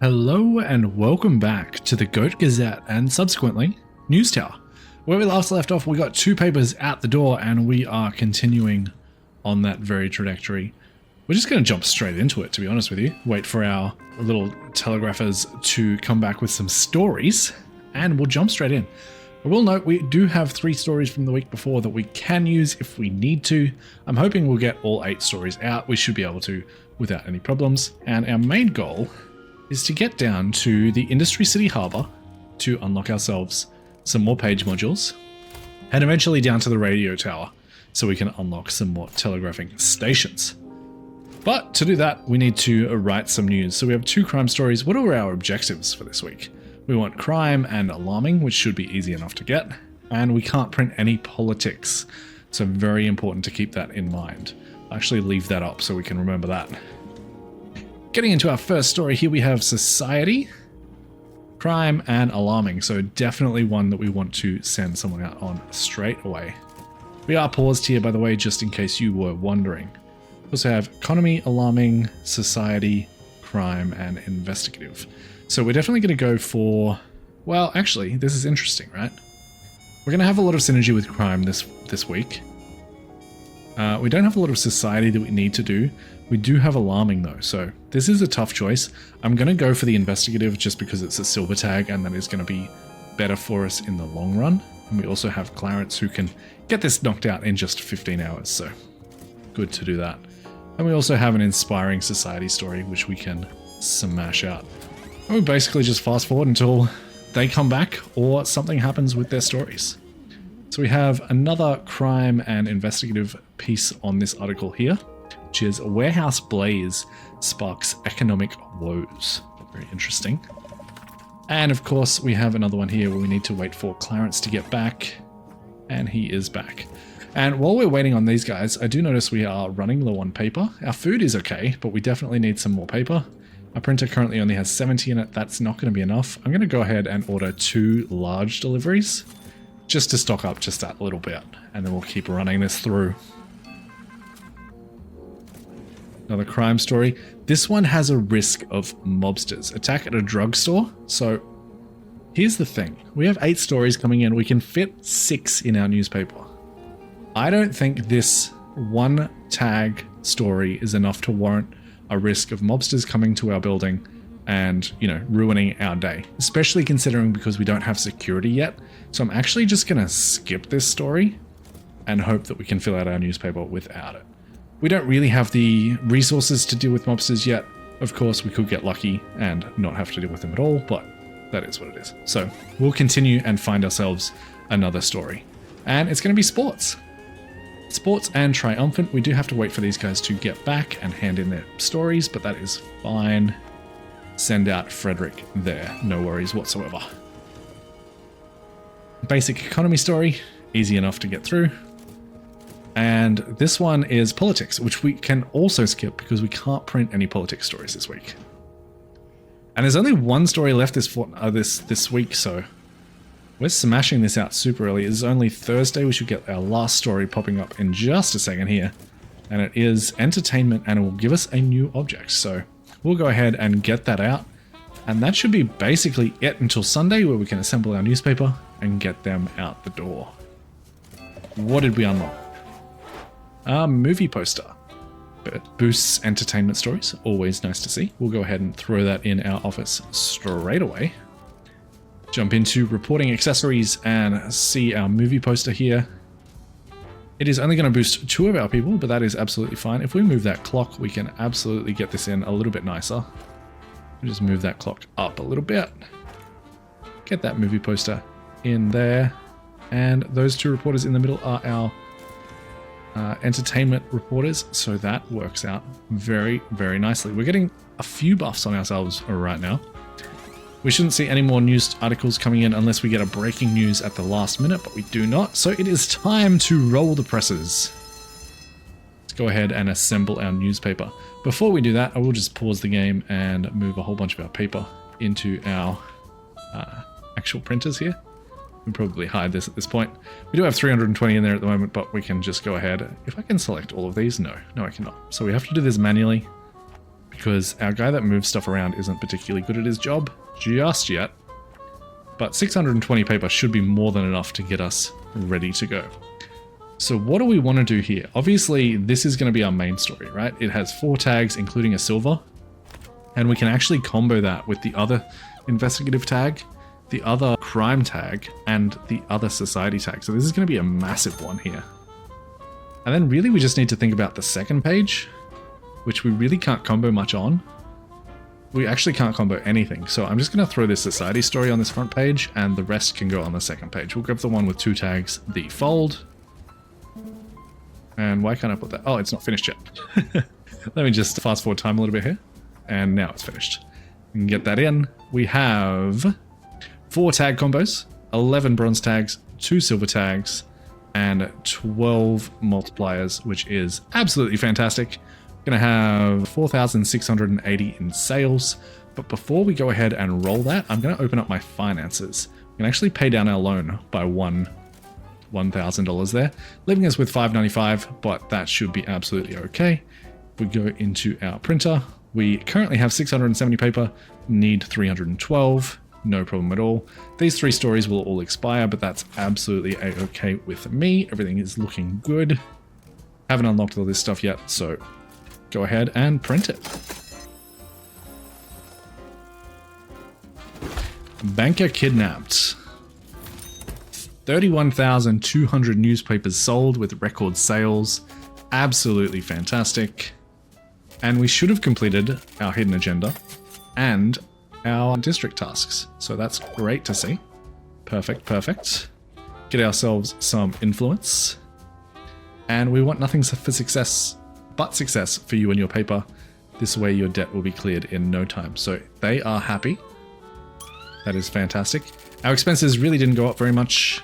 Hello and welcome back to the Goat Gazette and subsequently News Tower. Where we last left off, we got 2 papers out the door and we are continuing on that very trajectory. We're just going to jump straight into it, to be honest with you. Wait for our little telegraphers to come back with some stories and we'll jump straight in. I will note we do have 3 stories from the week before that we can use if we need to. I'm hoping we'll get all 8 stories out. We should be able to without any problems. And our main goal is to get down to the Industry City Harbour to unlock ourselves some more page modules and eventually down to the radio tower so we can unlock some more telegraphing stations. But to do that, we need to write some news. So we have 2 crime stories. What are our objectives for this week? We want crime and alarming, which should be easy enough to get, and we can't print any politics. So very important to keep that in mind. I'll actually leave that up so we can remember that. Getting into our first story here, we have society, crime, and alarming. So definitely one that we want to send someone out on straight away. We are paused here, by the way, just in case you were wondering. We also have economy, alarming, society, crime, and investigative. So we're definitely going to go for, well, actually, this is interesting, right? We're going to have a lot of synergy with crime this week. We don't have a lot of society that we need to do. We do have alarming though, so this is a tough choice. I'm going to go for the investigative just because it's a silver tag and that is going to be better for us in the long run. And we also have Clarence who can get this knocked out in just 15 hours, so good to do that. And we also have an inspiring society story which we can smash out. And we basically just fast forward until they come back or something happens with their stories. So we have another crime and investigative piece on this article here, which is Warehouse Blaze Sparks Economic Woes. Very interesting. And of course, we have another one here where we need to wait for Clarence to get back. And he is back. And while we're waiting on these guys, I do notice we are running low on paper. Our food is okay, but we definitely need some more paper. Our printer currently only has 70 in it. That's not going to be enough. I'm going to go ahead and order 2 large deliveries just to stock up just that little bit. And then we'll keep running this through. Another crime story. This one has a risk of mobsters. Attack at a drugstore. So here's the thing. We have 8 stories coming in. We can fit 6 in our newspaper. I don't think this 1 tag story is enough to warrant a risk of mobsters coming to our building and, you know, ruining our day. Especially considering because we don't have security yet. So I'm actually just going to skip this story and hope that we can fill out our newspaper without it. We don't really have the resources to deal with mobsters yet. Of course, we could get lucky and not have to deal with them at all, but that is what it is. So we'll continue and find ourselves another story. And it's going to be sports. Sports and triumphant. We do have to wait for these guys to get back and hand in their stories, but that is fine. Send out Frederick there. No worries whatsoever. Basic economy story. Easy enough to get through. And this one is politics, which we can also skip because we can't print any politics stories this week. And there's only 1 story left this week, so we're smashing this out super early. It's only Thursday. We should get our last story popping up in just a second here. And it is entertainment, and it will give us a new object. So we'll go ahead and get that out. And that should be basically it until Sunday, where we can assemble our newspaper and get them out the door. What did we unlock? A movie poster. Boosts entertainment stories. Always nice to see. We'll go ahead and throw that in our office straight away. Jump into reporting accessories and see our movie poster here. It is only going to boost 2 of our people, but that is absolutely fine. If we move that clock, we can absolutely get this in a little bit nicer. We'll just move that clock up a little bit. Get that movie poster in there. And those 2 reporters in the middle are our entertainment reporters, so that works out very, very nicely. We're getting a few buffs on ourselves right now. We shouldn't see any more news articles coming in unless we get a breaking news at the last minute, but we do not. So it is time to roll the presses. Let's go ahead and assemble our newspaper. Before we do that, I will just pause the game and move a whole bunch of our paper into our actual printers here. We'll probably hide this at this point. We do have 320 in there at the moment, but we can just go ahead. If I can select all of these, no, I cannot. So we have to do this manually. because our guy that moves stuff around isn't particularly good at his job just yet. But 620 paper should be more than enough to get us ready to go. So what do we want to do here? Obviously, this is going to be our main story, right? It has 4 tags, including a silver. And we can actually combo that with the other investigative tag, the other crime tag, and the other society tag. So this is going to be a massive one here. And then really we just need to think about the second page, which we really can't combo much on. We actually can't combo anything. So I'm just going to throw this society story on this front page, and the rest can go on the second page. We'll grab the one with 2 tags, the fold. And why can't I put that? Oh, it's not finished yet. Let me just fast forward time a little bit here. And now it's finished. We can get that in. We have 4 tag combos, 11 bronze tags, 2 silver tags, and 12 multipliers, which is absolutely fantastic. We're going to have 4,680 in sales. But before we go ahead and roll that, I'm going to open up my finances. We can actually pay down our loan by $1,000 there, leaving us with $595, but that should be absolutely okay. If we go into our printer, we currently have 670 paper, need 312, no problem at all. These 3 stories will all expire, but that's absolutely a-okay with me. Everything is looking good. Haven't unlocked all this stuff yet, so go ahead and print it. Banker kidnapped. 31,200 newspapers sold with record sales. Absolutely fantastic. And we should have completed our hidden agenda and our district tasks. So that's great to see. Perfect, perfect. Get ourselves some influence. And we want nothing for success but success for you and your paper. This way your debt will be cleared in no time. So they are happy. That is fantastic. Our expenses really didn't go up very much.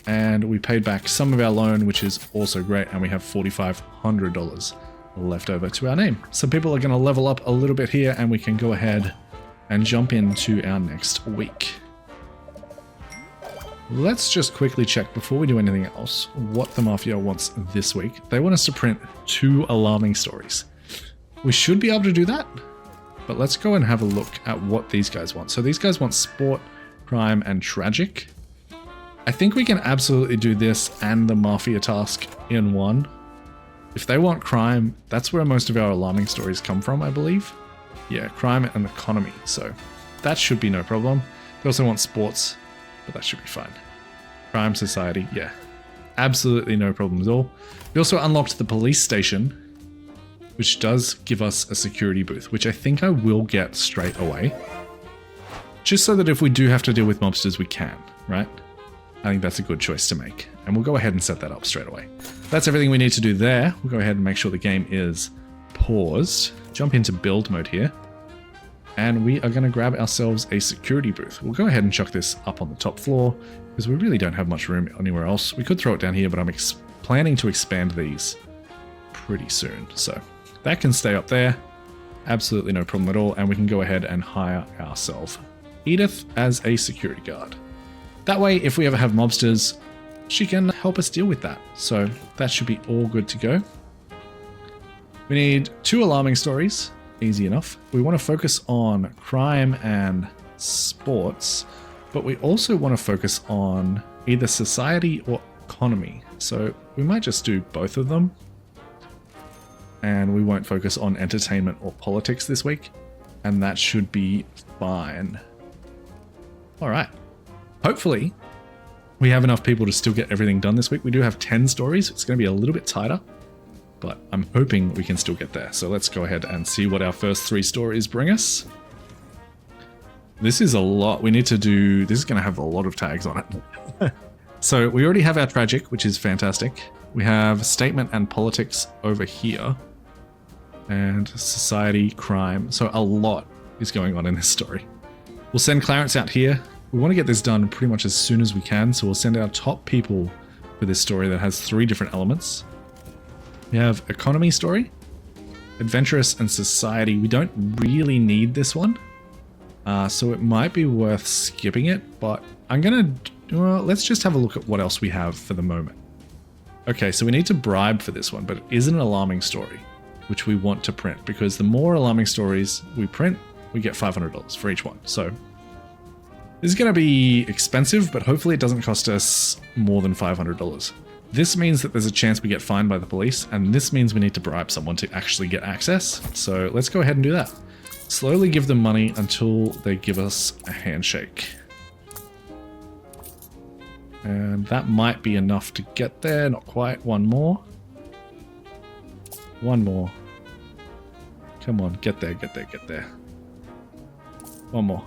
And we paid back some of our loan, which is also great. And we have $4,500 left over to our name. Some people are going to level up a little bit here, and we can go ahead and jump into our next week. Let's just quickly check before we do anything else what the Mafia wants this week. They want us to print 2 alarming stories. We should be able to do that, but let's go and have a look at what these guys want. So these guys want sport, crime, and tragic. I think we can absolutely do this and the Mafia task in one. If they want crime, that's where most of our alarming stories come from, I believe. Yeah, crime and economy, so that should be no problem. They also want sports, but that should be fine. Crime, society, yeah. Absolutely no problem at all. We also unlocked the police station, which does give us a security booth, which I think I will get straight away. Just so that if we do have to deal with mobsters, we can, right? I think that's a good choice to make. And we'll go ahead and set that up straight away. That's everything we need to do there. We'll go ahead and make sure the game is paused. Jump into build mode here. And we are going to grab ourselves a security booth. We'll go ahead and chuck this up on the top floor because we really don't have much room anywhere else. We could throw it down here, but I'm planning to expand these pretty soon. So that can stay up there. Absolutely no problem at all. And we can go ahead and hire ourselves Edith as a security guard. That way, if we ever have mobsters, she can help us deal with that. So that should be all good to go. We need 2 alarming stories. Easy enough. We want to focus on crime and sports, but we also want to focus on either society or economy. So we might just do both of them. And we won't focus on entertainment or politics this week. And that should be fine. All right. Hopefully, we have enough people to still get everything done this week. We do have 10 stories. It's going to be a little bit tighter, but I'm hoping we can still get there. So let's go ahead and see what our first 3 stories bring us. This is a lot. We need to do... This is going to have a lot of tags on it. So we already have our tragic, which is fantastic. We have statement and politics over here. And society, crime. So a lot is going on in this story. We'll send Clarence out here. We want to get this done pretty much as soon as we can, so we'll send our top people for this story that has 3 different elements. We have economy story, adventurous, and society. We don't really need this one, so it might be worth skipping it, but I'm going to... Well, let's just have a look at what else we have for the moment. Okay, so we need to bribe for this one, but it is an alarming story. which we want to print, because the more alarming stories we print, we get $500 for each one. So this is going to be expensive, but hopefully it doesn't cost us more than $500. This means that there's a chance we get fined by the police, and this means we need to bribe someone to actually get access. So let's go ahead and do that. Slowly give them money until they give us a handshake. And that might be enough to get there. Not quite. One more. One more. Come on, get there, get there, get there. One more.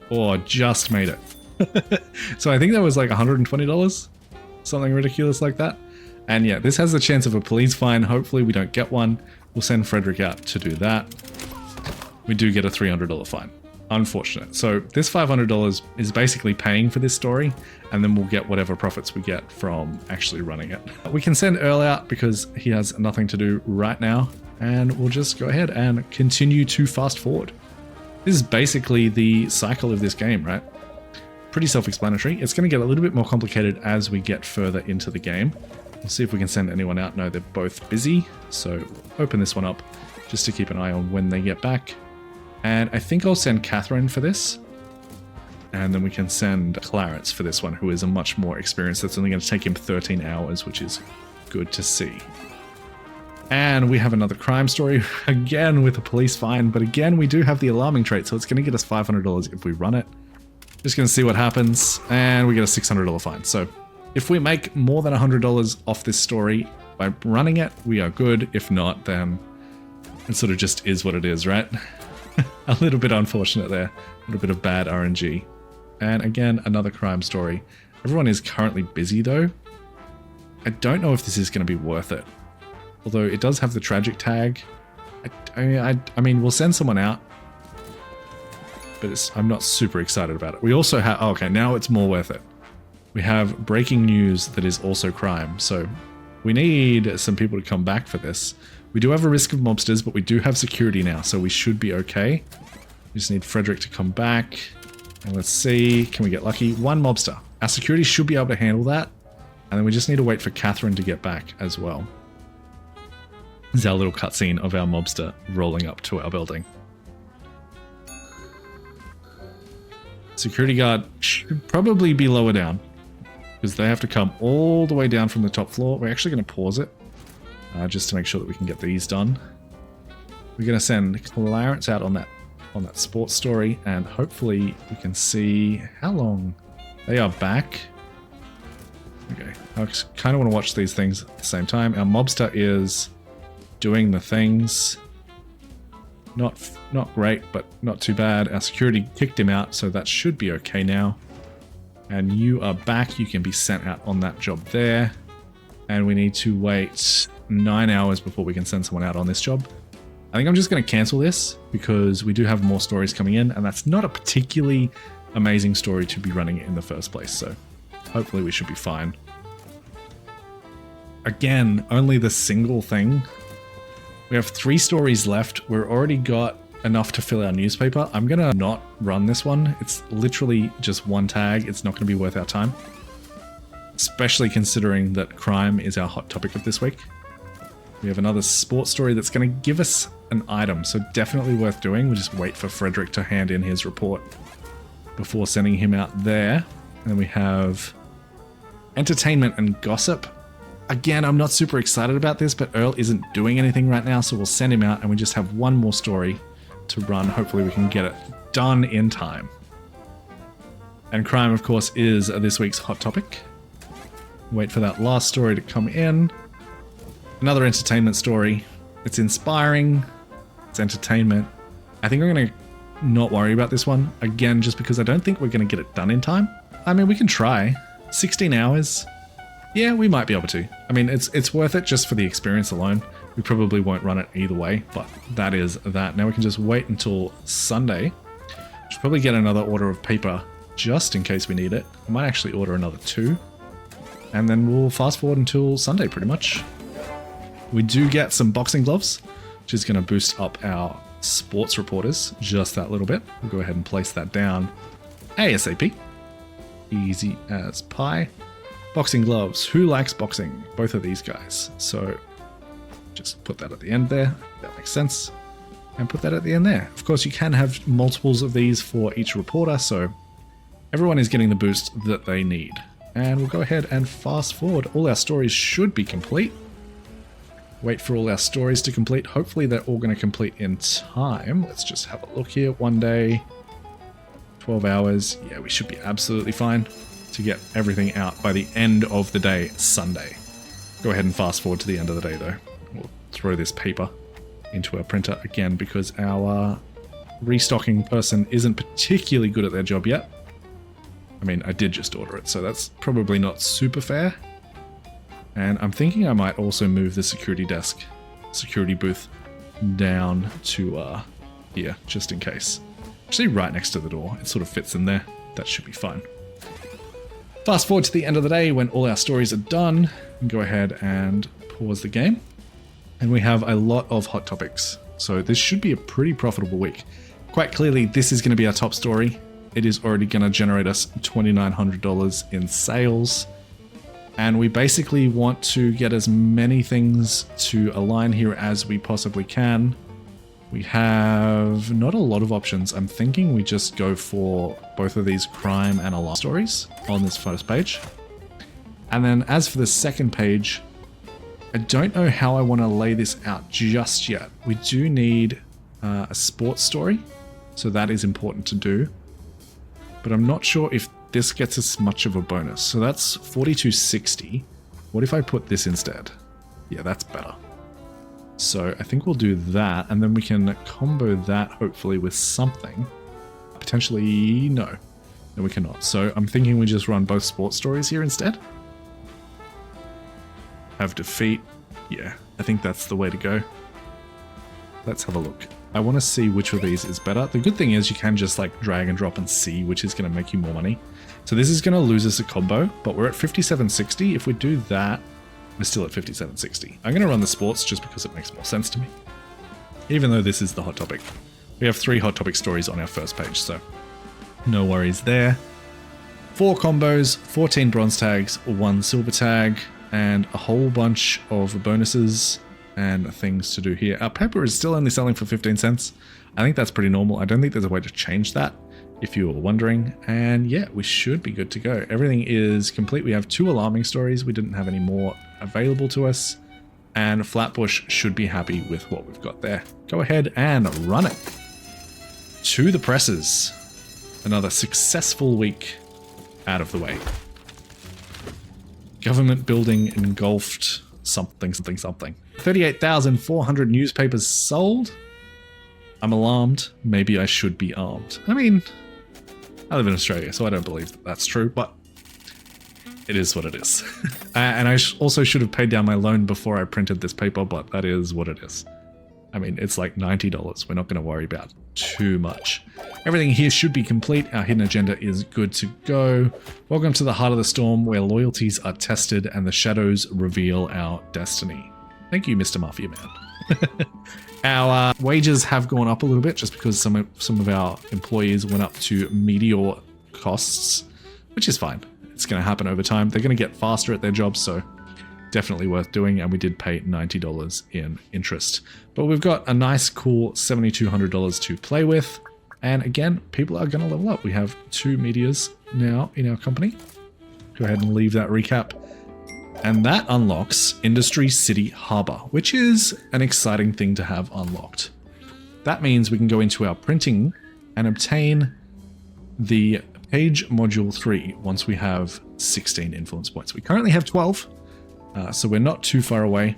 Oh, just made it. So I think that was like $120. Something ridiculous like that. And yeah, this has the chance of a police fine. Hopefully we don't get one. We'll send Frederick out to do that. We do get a $300 fine. Unfortunate. So this $500 is basically paying for this story, and then we'll get whatever profits we get from actually running it. We can send Earl out because he has nothing to do right now, and we'll just go ahead and continue to fast forward. This is basically the cycle of this game, right? Pretty self-explanatory. It's going to get a little bit more complicated as we get further into the game. We'll see if we can send anyone out. No, they're both busy, so open this one up just to keep an eye on when they get back. And I think I'll send Catherine for this. And then we can send Clarence for this one, who is a much more experienced. That's only going to take him 13 hours, which is good to see. And we have another crime story, again with a police fine. But again, we do have the alarming trait, so it's going to get us $500 if we run it. Just going to see what happens. And we get a $600 fine. So if we make more than $100 off this story by running it, we are good. If not, then it sort of just is what it is, right? A little bit unfortunate there. A little bit of bad RNG. And again, another crime story. Everyone is currently busy though. I don't know if this is going to be worth it. Although it does have the tragic tag. I mean, we'll send someone out. But I'm not super excited about it. We also have... Oh, okay, now it's more worth it. We have breaking news that is also crime. So we need some people to come back for this. We do have a risk of mobsters, but we do have security now, so we should be okay. We just need Frederick to come back. And let's see, can we get lucky? One mobster. Our security should be able to handle that. And then we just need to wait for Catherine to get back as well. This is our little cutscene of our mobster rolling up to our building. Security guard should probably be lower down, because they have to come all the way down from the top floor. We're actually going to pause it. Just to make sure that we can get these done. We're going to send Clarence out on that sports story, and hopefully we can see how long they are back. Okay, I kind of want to watch these things at the same time. Our mobster is doing the things. Not great, but not too bad. Our security kicked him out, so that should be okay now. And you are back. You can be sent out on that job there. And we need to wait 9 hours before we can send someone out on this job. I think I'm just going to cancel this because we do have more stories coming in, and that's not a particularly amazing story to be running in the first place, so hopefully we should be fine. Again, only the single thing. We have 3 stories left. We've already got enough to fill our newspaper. I'm going to not run this one. It's literally just one tag. It's not going to be worth our time. Especially considering that crime is our hot topic of this week. We have another sports story that's going to give us an item, so definitely worth doing. We'll just wait for Frederick to hand in his report before sending him out there. And then we have entertainment and gossip. Again, I'm not super excited about this, but Earl isn't doing anything right now, so we'll send him out and we just have one more story to run. Hopefully we can get it done in time. And crime, of course, is this week's hot topic. Wait for that last story to come in. Another entertainment story. It's inspiring. It's entertainment. I think I'm going to not worry about this one. Again, just because I don't think we're going to get it done in time. I mean, we can try. 16 hours. Yeah, we might be able to. I mean, it's worth it just for the experience alone. We probably won't run it either way, but that is that. Now we can just wait until Sunday. Should probably get another order of paper just in case we need it. I might actually order another 2. And then we'll fast forward until Sunday pretty much. We do get some boxing gloves, which is going to boost up our sports reporters just that little bit. We'll go ahead and place that down ASAP. Easy as pie. Boxing gloves. Who likes boxing? Both of these guys. So Just put that at the end there. That makes sense. And put that at the end there. Of course, you can have multiples of these for each reporter, so everyone is getting the boost that they need. And we'll go ahead and fast forward. All our stories should be complete. Wait for all our stories to complete. Hopefully they're all going to complete in time. Let's just have a look here. 1 day, 12 hours. Yeah, we should be absolutely fine to get everything out by the end of the day, Sunday. Go ahead and fast forward to the end of the day though. We'll throw this paper into our printer again because our restocking person isn't particularly good at their job yet. I mean, I did just order it, so that's probably not super fair. And I'm thinking I might also move the security booth down to here, just in case. Actually, right next to the door. It sort of fits in there. That should be fine. Fast forward to the end of the day when all our stories are done. Go ahead and pause the game. And we have a lot of hot topics. So this should be a pretty profitable week. Quite clearly, this is going to be our top story. It is already going to generate us $2,900 in sales. And we basically want to get as many things to align here as we possibly can. We have not a lot of options. I'm thinking we just go for both of these crime and alarm stories on this first page. And then as for the second page, I don't know how I want to lay this out just yet. We do need a sports story, so that is important to do. But I'm not sure if this gets us much of a bonus. So that's 4260. What if I put this instead? Yeah, that's better. So I think we'll do that, and then we can combo that hopefully with something. Potentially, no, we cannot. So I'm thinking we just run both sports stories here instead. Have defeat. Yeah, I think that's the way to go. Let's have a look. I want to see which of these is better. The good thing is you can just like drag and drop and see which is going to make you more money. So this is going to lose us a combo, but we're at 5760. If we do that, we're still at 5760. I'm going to run the sports just because it makes more sense to me. Even though this is the hot topic. We have 3 hot topic stories on our first page, so no worries there. 4 combos, 14 bronze tags, 1 silver tag, and a whole bunch of bonuses and things to do here. Our paper is still only selling for 15 cents. I think that's pretty normal. I don't think there's a way to change that, if you were wondering. And yeah, we should be good to go. Everything is complete. We have 2 alarming stories. We didn't have any more available to us. And Flatbush should be happy with what we've got there. Go ahead and run it. To the presses. Another successful week out of the way. Government building engulfed something, something, something. 38,400 newspapers sold. I'm alarmed. Maybe I should be armed. I mean, I live in Australia, so I don't believe that that's true, but it is what it is. And I also should have paid down my loan before I printed this paper, but that is what it is. I mean, it's like $90. We're not going to worry about too much. Everything here should be complete. Our hidden agenda is good to go. Welcome to the heart of the storm, where loyalties are tested and the shadows reveal our destiny. Thank you, Mr. Mafia Man. Our wages have gone up a little bit just because some of our employees went up to meteor costs, which is fine. It's going to happen over time. They're going to get faster at their jobs, so definitely worth doing, and we did pay $90 in interest. But we've got a nice, cool $7,200 to play with, and again, people are going to level up. We have 2 meteors now in our company. Go ahead and leave that recap. And that unlocks Industry City Harbor, which is an exciting thing to have unlocked. That means we can go into our printing and obtain the page module 3 once we have 16 influence points. We currently have 12. So we're not too far away,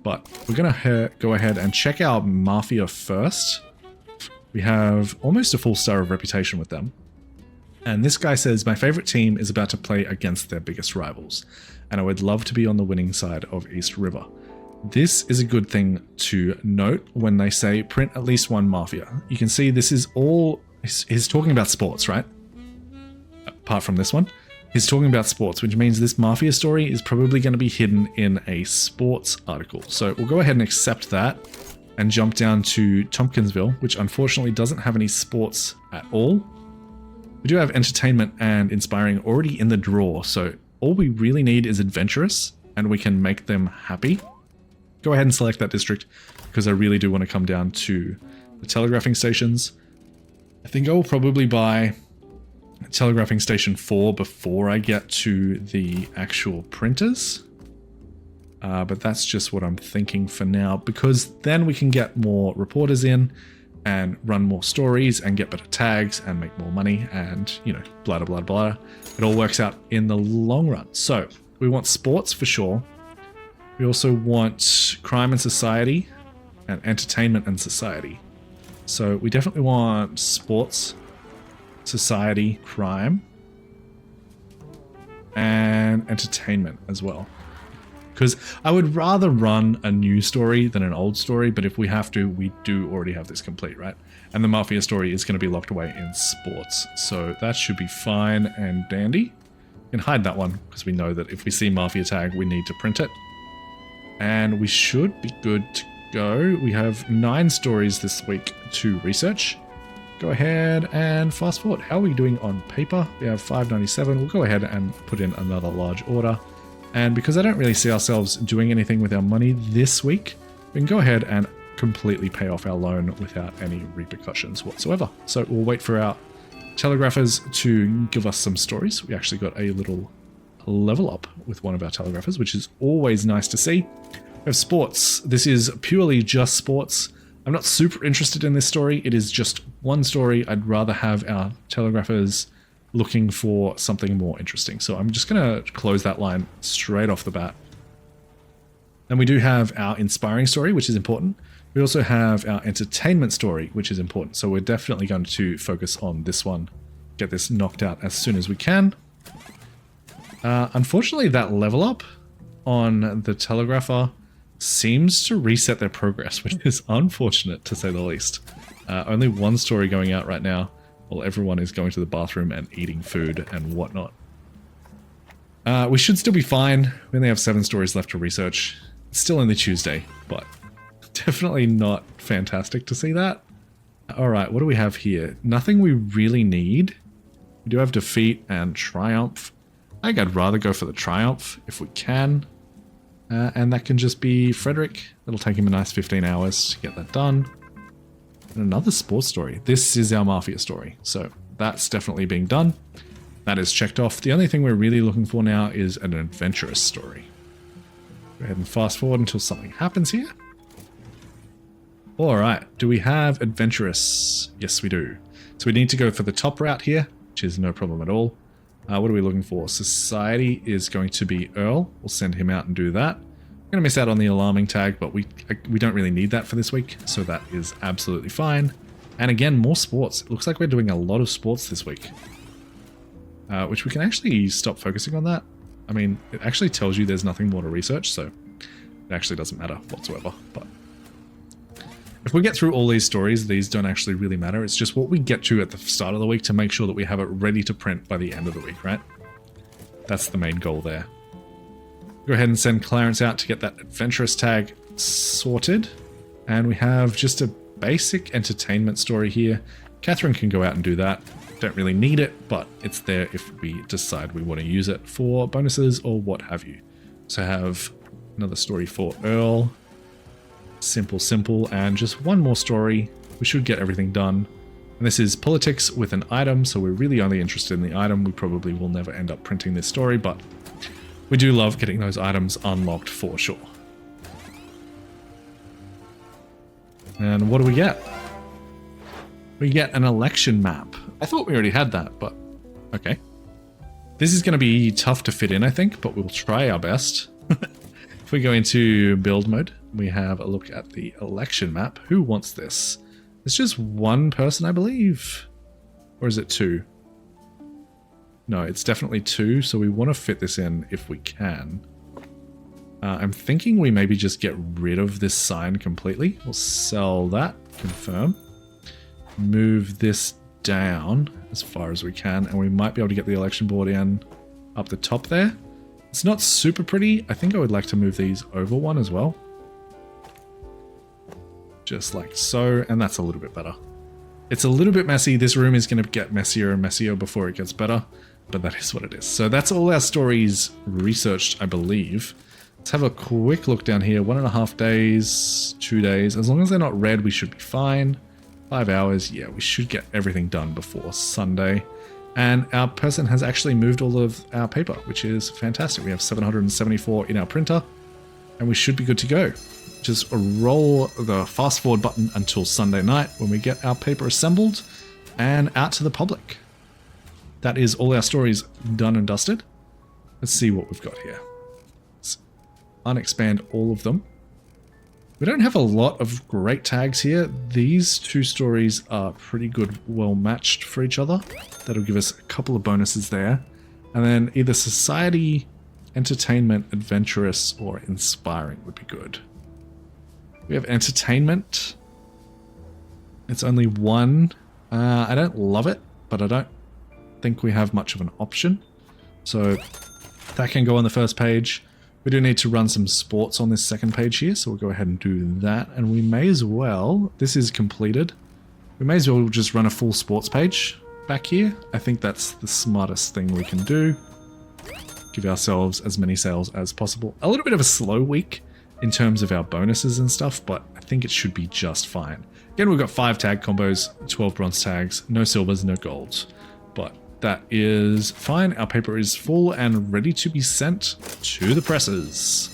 but we're going to go ahead and check our Mafia first. We have almost a full star of reputation with them. And this guy says, my favorite team is about to play against their biggest rivals, and I would love to be on the winning side of East River. This is a good thing to note when they say print at least 1 Mafia. You can see this is all, he's talking about sports, right? Apart from this one. He's talking about sports, which means this Mafia story is probably going to be hidden in a sports article. So we'll go ahead and accept that and jump down to Tompkinsville, which unfortunately doesn't have any sports at all. We do have entertainment and inspiring already in the draw, so all we really need is adventurous, and we can make them happy. go ahead and select that district because I really do want to come down to the telegraphing stations. I think I will probably buy telegraphing station 4 before I get to the actual printers. But that's just what I'm thinking for now, because then we can get more reporters in and run more stories and get better tags and make more money and, you know, blah, blah, blah. It all works out in the long run. So we want sports for sure. We also want crime and society and entertainment and society. So we definitely want sports, society, crime, and entertainment as well. Because I would rather run a new story than an old story, but if we have to, we do already have this complete, right? And the Mafia story is going to be locked away in sports, so that should be fine and dandy. We can hide that one, because we know that if we see Mafia tag, we need to print it. And we should be good to go. We have 9 stories this week to research. Go ahead and fast forward. How are we doing on paper? We have 597. We'll go ahead and put in another large order. And because I don't really see ourselves doing anything with our money this week, we can go ahead and completely pay off our loan without any repercussions whatsoever. So we'll wait for our telegraphers to give us some stories. We actually got a little level up with one of our telegraphers, which is always nice to see. We have sports. This is purely just sports. I'm not super interested in this story. It is just one story. I'd rather have our telegraphers looking for something more interesting. So I'm just going to close that line straight off the bat. And we do have our inspiring story, which is important. We also have our entertainment story, which is important. So we're definitely going to focus on this one, get this knocked out as soon as we can. Unfortunately, that level up on the telegrapher seems to reset their progress, which is unfortunate to say the least. Only one story going out right now, while everyone is going to the bathroom and eating food and whatnot. We should still be fine. We only have 7 stories left to research. It's still only Tuesday, but definitely not fantastic to see that. Alright, what do we have here? Nothing we really need. We do have defeat and triumph. I think I'd rather go for the triumph if we can. And that can just be Frederick. It'll take him a nice 15 hours to get that done. And another sports story. This is our Mafia story. So that's definitely being done. That is checked off. The only thing we're really looking for now is an adventurous story. Go ahead and fast forward until something happens here. Alright, do we have adventurous? Yes, we do. So we need to go for the top route here, which is no problem at all. What are we looking for? Society is going to be Earl. We'll send him out and do that. We're going to miss out on the alarming tag, but we don't really need that for this week, so that is absolutely fine. And again, more sports. It looks like we're doing a lot of sports this week, which we can actually stop focusing on that. I mean, it actually tells you there's nothing more to research, so it actually doesn't matter whatsoever. But if we get through all these stories, these don't actually really matter. It's just what we get to at the start of the week to make sure that we have it ready to print by the end of the week, right? That's the main goal there. Go ahead and send Clarence out to get that adventurous tag sorted. And we have just a basic entertainment story here. Catherine can go out and do that. Don't really need it, but it's there if we decide we want to use it for bonuses or what have you. So have another story for Earl. Simple, and just one more story. We should get everything done. And this is politics with an item, so we're really only interested in the item. We probably will never end up printing this story, but we do love getting those items unlocked for sure. And what do we get? We get an election map. I thought we already had that, but okay. This is going to be tough to fit in, I think, but we'll try our best. If we go into build mode, we have a look at the election map. Who wants this? It's just one person, I believe. Or is it 2? No, it's definitely 2, so we want to fit this in if we can. I'm thinking we maybe just get rid of this sign completely. We'll sell that, confirm. Move this down as far as we can, and we might be able to get the election board in up the top there. It's not super pretty. I think I would like to move these over one as well. Just like so, and that's a little bit better. It's a little bit messy. This room is going to get messier and messier before it gets better, but that is what it is. So that's all our stories researched, I believe. Let's Let's have a quick look down here. 1.5 days, 2 days. As long as they're not red, we should be fine. 5 hours. Yeah, we should get everything done before Sunday. And our person has actually moved all of our paper, which is fantastic. We have 774 in our printer, and we should be good to go. Just roll the fast forward button until Sunday night when we get our paper assembled and out to the public. That is all our stories done and dusted. Let's see what we've got here. Let's unexpand all of them. We don't have a lot of great tags here. These two stories are pretty good, well matched for each other. That'll give us a couple of bonuses there. And then either society, entertainment, adventurous, or inspiring would be good. We have entertainment. It's only one. I don't love it, but I don't think we have much of an option. So that can go on the first page. We do need to run some sports on this second page here, so we'll go ahead and do that. And we may as well, this is completed, we may as well just run a full sports page back here. I think that's the smartest thing we can do. Give ourselves as many sales as possible. A little bit of a slow week in terms of our bonuses and stuff, but I think it should be just fine. Again, we've got 5 tag combos, 12 bronze tags, no silvers, no golds, but that is fine. Our paper is full and ready to be sent to the presses.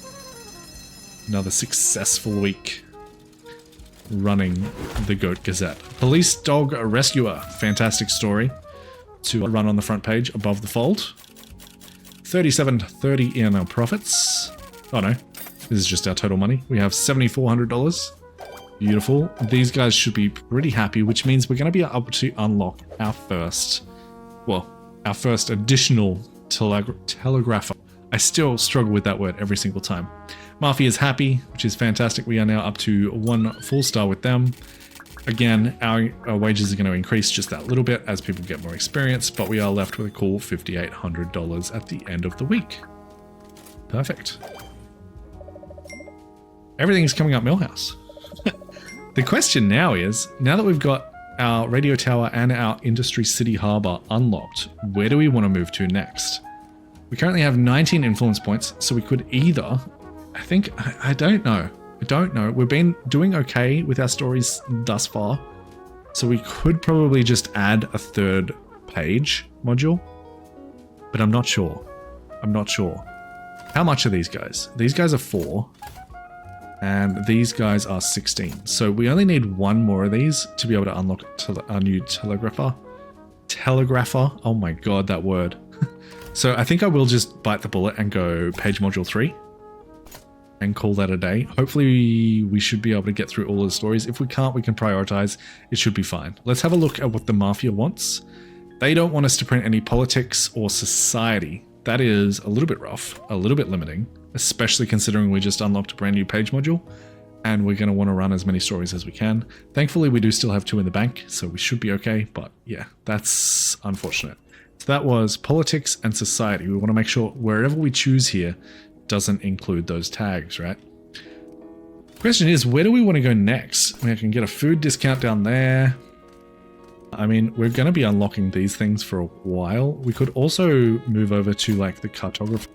Another successful week running the Goat Gazette. Police Dog Rescuer. Fantastic story to run on the front page above the fold. 37.30 in our profits. Oh no, this is just our total money. We have $7,400. Beautiful. These guys should be pretty happy, which means we're going to be able to unlock our first additional telegrapher. I still struggle with that word every single time. Mafia is happy, which is fantastic. We are now up to 1 full star with them. Again, our wages are going to increase just that little bit as people get more experience, but we are left with a cool $5,800 at the end of the week. Perfect. Everything is coming up Millhouse. The question now is, now that we've got our radio tower and our industry city harbor unlocked, where do we want to move to next? We currently have 19 influence points, so we could either, I don't know. We've been doing okay with our stories thus far, so we could probably just add a 3rd page module, but I'm not sure. How much are these guys? These guys are 4. And these guys are 16. So we only need 1 more of these to be able to unlock our new telegrapher. Oh my god, that word. So I think I will just bite the bullet and go page module 3 and call that a day. Hopefully we should be able to get through all the stories. If we can't, we can prioritize. It should be fine. Let's have a look at what the Mafia wants. They don't want us to print any politics or society. That is a little bit rough, a little bit limiting, especially considering we just unlocked a brand new page module and we're going to want to run as many stories as we can. Thankfully, we do still have 2 in the bank, so we should be okay, but yeah, that's unfortunate. So that was politics and society. We want to make sure wherever we choose here doesn't include those tags, right? Question is, where do we want to go next? We can get a food discount down there. I mean, we're going to be unlocking these things for a while. We could also move over to like the cartographer,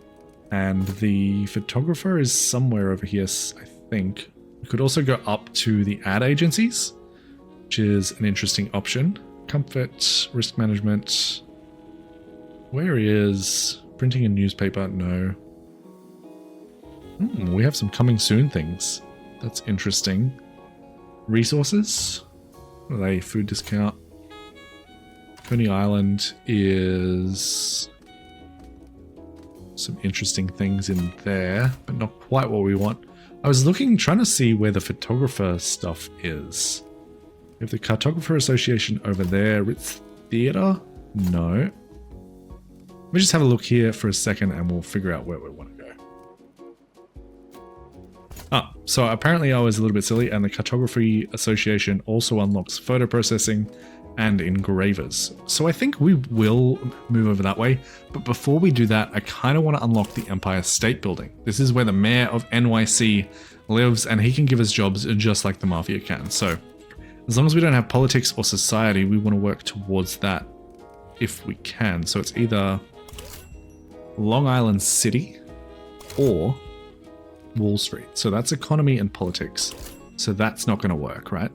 and the photographer is somewhere over here, I think. We could also go up to the ad agencies, which is an interesting option. Comfort, risk management. Where is printing a newspaper? No. We have some coming soon things. That's interesting. Resources. What are they? Food discount. Coney Island is some interesting things in there, but not quite what we want. I was trying to see where the photographer stuff is. If the Cartographer Association over there, Ritz Theatre? No. Let me just have a look here for a second and we'll figure out where we want to go. So apparently I was a little bit silly, and the Cartography Association also unlocks photo processing and engravers. So I think we will move over that way, but before we do that, I kind of want to unlock the Empire State Building. This is where the mayor of NYC lives, and he can give us jobs just like the Mafia can. So as long as we don't have politics or society, we want to work towards that if we can. So it's either Long Island City or Wall Street. So that's economy and politics. So that's not going to work, right?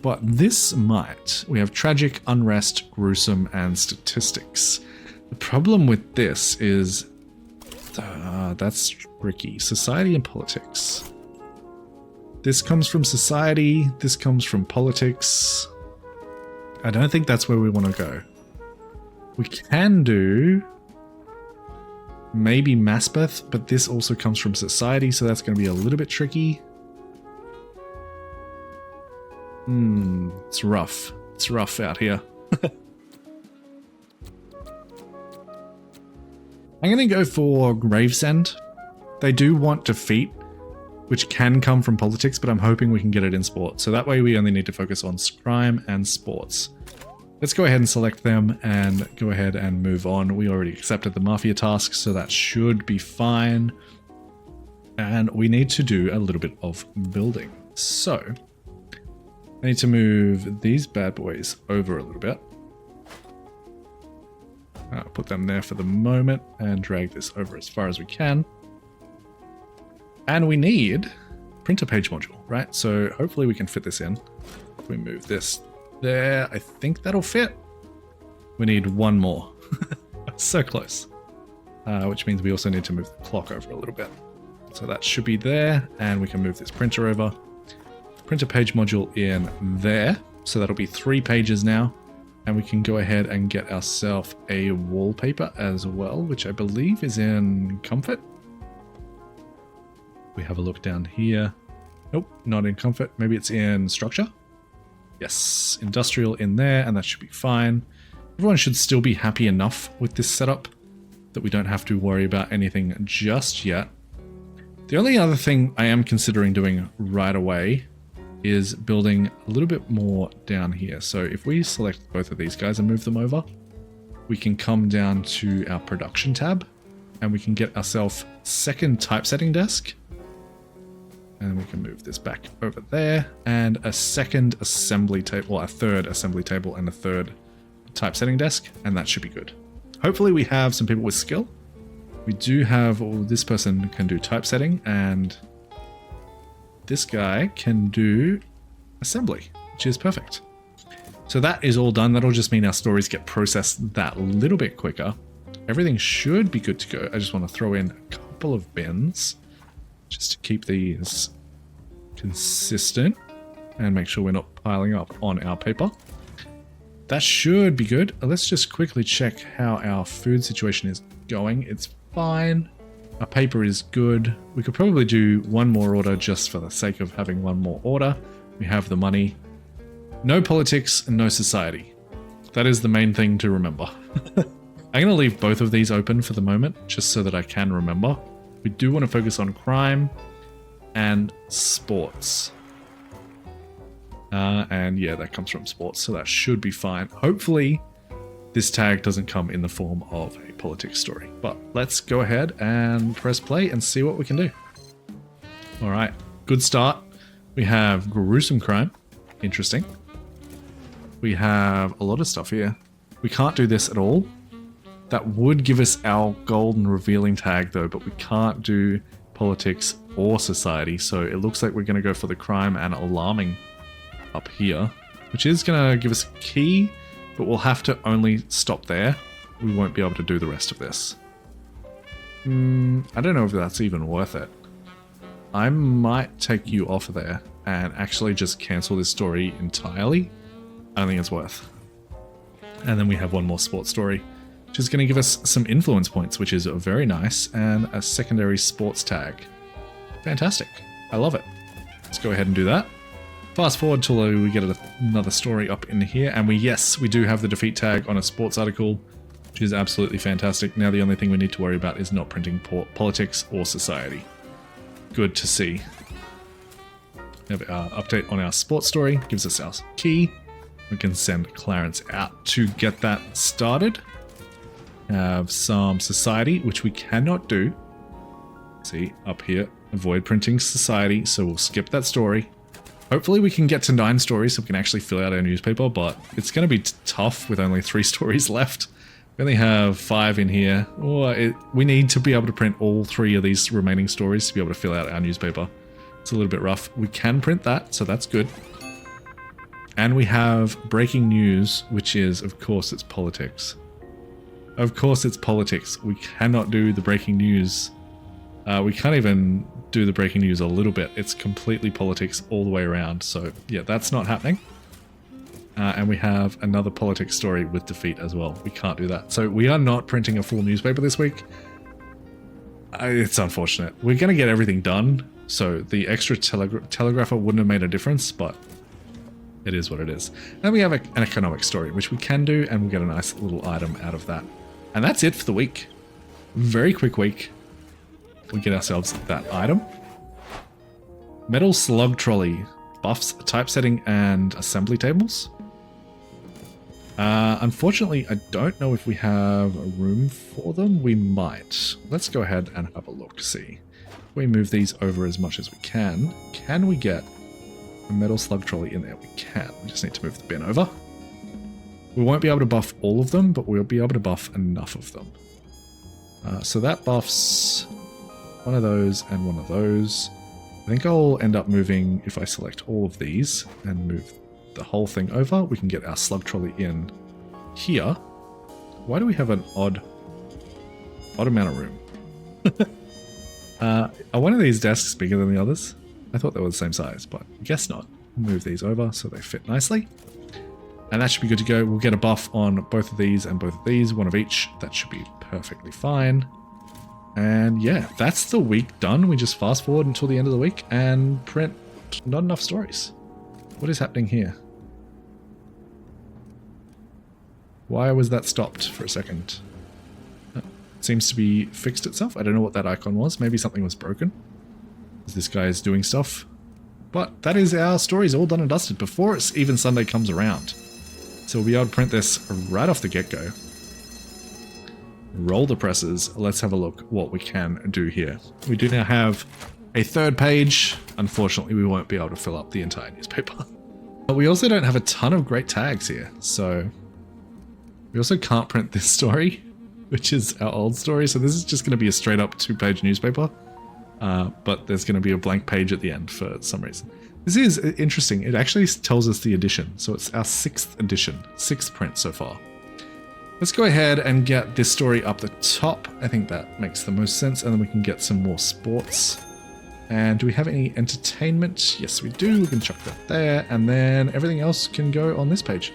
But this might. We have tragic, unrest, gruesome, and statistics. The problem with this is that's tricky. Society and politics. This comes from society. This comes from politics. I don't think that's where we want to go. We can do maybe Maspeth, but this also comes from society, so that's going to be a little bit tricky. It's rough. It's rough out here. I'm going to go for Gravesend. They do want defeat, which can come from politics, but I'm hoping we can get it in sport. So that way we only need to focus on crime and sports. Let's go ahead and select them and go ahead and move on. We already accepted the Mafia task, so that should be fine. And we need to do a little bit of building. So I need to move these bad boys over a little bit. I'll put them there for the moment and drag this over as far as we can. And we need printer page module, right? So hopefully we can fit this in. If we move this there, I think that'll fit. We need one more. So close. Which means we also need to move the clock over a little bit. So that should be there, and we can move this printer over. Printer page module in there. So that'll be 3 pages now. And we can go ahead and get ourselves a wallpaper as well, which I believe is in comfort. We have a look down here. Nope, not in comfort. Maybe it's in structure. Yes, industrial in there, and that should be fine. Everyone should still be happy enough with this setup that we don't have to worry about anything just yet. The only other thing I am considering doing right away is building a little bit more down here. So if we select both of these guys and move them over, we can come down to our production tab and we can get ourselves second typesetting desk. And we can move this back over there, and a second assembly table, or a third assembly table and a third typesetting desk, and that should be good. Hopefully we have some people with skill. We do have, this person can do typesetting, and this guy can do assembly, which is perfect. So that is all done. That'll just mean our stories get processed that little bit quicker. Everything should be good to go. I just want to throw in a couple of bins just to keep these consistent and make sure we're not piling up on our paper. That should be good. Let's just quickly check how our food situation is going. It's fine. Our paper is good. We could probably do one more order just for the sake of having one more order. We have the money. No politics and no society. That is the main thing to remember. I'm going to leave both of these open for the moment, just so that I can remember. We do want to focus on crime and sports. And yeah, that comes from sports, so that should be fine. Hopefully, this tag doesn't come in the form of a politics story. But let's go ahead and press play and see what we can do. All right, good start. We have gruesome crime. Interesting. We have a lot of stuff here. We can't do this at all. That would give us our golden revealing tag though, but we can't do politics or society. So it looks like we're going to go for the crime and alarming up here, which is going to give us a key, but we'll have to only stop there. We won't be able to do the rest of this. I don't know if that's even worth it. I might take you off there and actually just cancel this story entirely. I don't think it's worth. And then we have one more sports story, which is going to give us some influence points, which is very nice, and a secondary sports tag. Fantastic. I love it. Let's go ahead and do that. Fast forward till we get another story up in here, and we do have the defeat tag on a sports article, which is absolutely fantastic. Now the only thing we need to worry about is not printing politics or society. Good to see. We have our update on our sports story, gives us our key. We can send Clarence out to get that started. Have some society, which we cannot do. See, up here, avoid printing society, so we'll skip that story. Hopefully we can get to 9 stories so we can actually fill out our newspaper, but it's going to be tough with only 3 stories left. We only have 5 in here. We need to be able to print all 3 of these remaining stories to be able to fill out our newspaper. It's a little bit rough. We can print that, so that's good. And we have breaking news, which is, of course, it's politics. Of course it's politics. We cannot do the breaking news. We can't even do the breaking news a little bit. It's completely politics all the way around. So yeah, that's not happening. And we have another politics story with defeat as well. We can't do that. So we are not printing a full newspaper this week. It's unfortunate. We're going to get everything done. So the extra telegrapher wouldn't have made a difference, but it is what it is. And we have an economic story, which we can do, and we'll get a nice little item out of that. And that's it for the week. Very quick week. We get ourselves that item. Metal slug trolley. Buffs typesetting and assembly tables. Unfortunately, I don't know if we have a room for them. We might. Let's go ahead and have a look, see. If we move these over as much as we can we get a metal slug trolley in there? We can. We just need to move the bin over. We won't be able to buff all of them, but we'll be able to buff enough of them. So that buffs one of those and one of those. I think I'll end up moving, if I select all of these and move the whole thing over, we can get our slug trolley in here. Why do we have an odd amount of room? Are one of these desks bigger than the others? I thought they were the same size, but I guess not. Move these over so they fit nicely. And that should be good to go. We'll get a buff on both of these and both of these, one of each. That should be perfectly fine. And yeah, that's the week done. We just fast forward until the end of the week and print not enough stories. What is happening here? Why was that stopped for a second? It seems to be fixed itself. I don't know what that icon was. Maybe something was broken. This guy is doing stuff. But that is our stories all done and dusted before it's even Sunday comes around. So we'll be able to print this right off the get-go. Roll the presses. Let's have a look what we can do here. We do now have a 3rd page. Unfortunately, we won't be able to fill up the entire newspaper. But we also don't have a ton of great tags here. So we also can't print this story, which is our old story. So this is just going to be a straight up 2-page newspaper. But there's going to be a blank page at the end for some reason. This is interesting. It actually tells us the edition. So it's our 6th edition, 6th print so far. Let's go ahead and get this story up the top. I think that makes the most sense. And then we can get some more sports. And do we have any entertainment? Yes, we do. We can chuck that there. And then everything else can go on this page.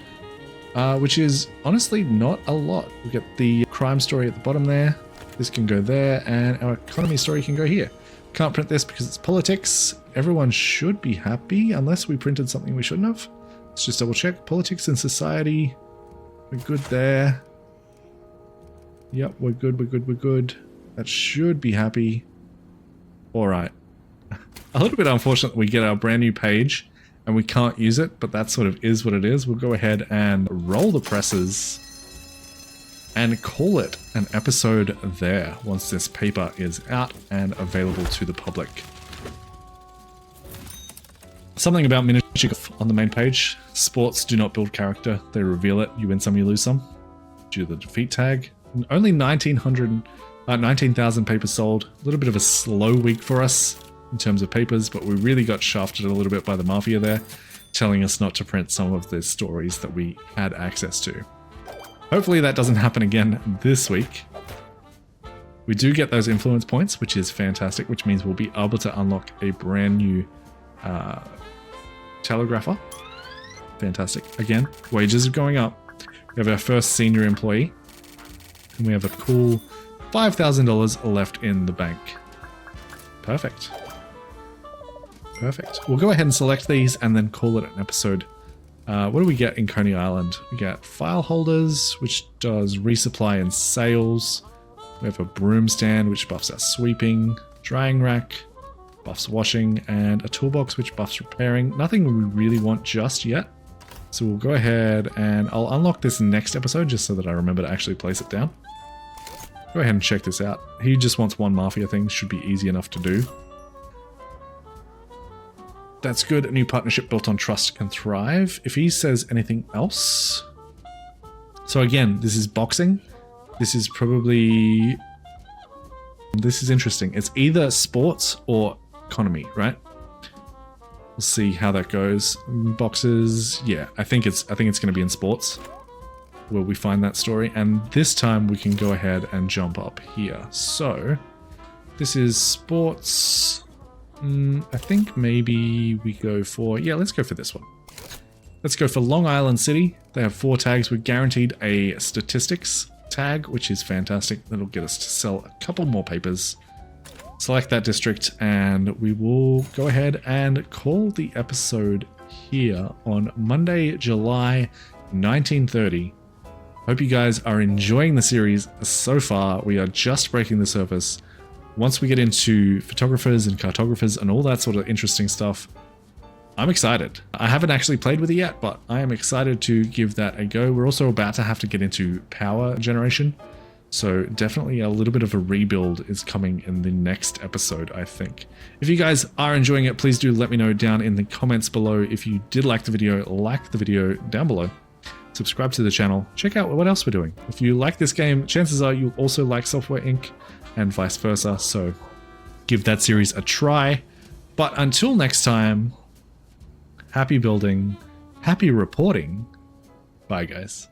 Which is honestly not a lot. We get the crime story at the bottom there. This can go there. And our economy story can go here. Can't print this because it's politics. Everyone should be happy unless we printed something we shouldn't have. Let's just double check. Politics and society. We're good there. Yep, we're good, we're good, we're good. That should be happy. Alright. A little bit unfortunate we get our brand new page and we can't use it, but that sort of is what it is. We'll go ahead and roll the presses and call it an episode there once this paper is out and available to the public. Something about miniature on the main page. Sports do not build character. They reveal it. You win some, you lose some. Due to the defeat tag. Only 19,000 papers sold. A little bit of a slow week for us in terms of papers, but we really got shafted a little bit by the mafia there, telling us not to print some of the stories that we had access to. Hopefully that doesn't happen again this week. We do get those influence points, which is fantastic, which means we'll be able to unlock a brand new telegrapher. Fantastic. Again, wages are going up. We have our first senior employee. And we have a cool $5,000 left in the bank. Perfect. Perfect. We'll go ahead and select these and then call it an episode. What do we get in Coney Island? We get file holders, which does resupply and sales. We have a broom stand, which buffs our sweeping. Drying rack, buffs washing. And a toolbox, which buffs repairing. Nothing we really want just yet. So we'll go ahead and I'll unlock this next episode just so that I remember to actually place it down. Go ahead and check this out. He just wants one mafia thing. Should be easy enough to do. That's good. A new partnership built on trust can thrive. If he says anything else... So again, this is boxing. This is probably... This is interesting. It's either sports or economy, right? We'll see how that goes. Boxes, yeah, I think it's going to be in sports where we find that story. And this time we can go ahead and jump up here. So this is sports. I think maybe we go for, yeah, let's go for this one. Let's go for Long Island City. They have 4 tags. We're guaranteed a statistics tag, which is fantastic. That'll get us to sell a couple more papers. Select that district, and we will go ahead and call the episode here on Monday, July 1930. Hope you guys are enjoying the series so far. We are just breaking the surface. Once we get into photographers and cartographers and all that sort of interesting stuff, I'm excited. I haven't actually played with it yet, but I am excited to give that a go. We're also about to have to get into power generation. So definitely a little bit of a rebuild is coming in the next episode, I think. If you guys are enjoying it, please do let me know down in the comments below. If you did like the video down below. Subscribe to the channel. Check out what else we're doing. If you like this game, chances are you'll also like Software Inc. and vice versa. So give that series a try. But until next time, happy building, happy reporting. Bye, guys.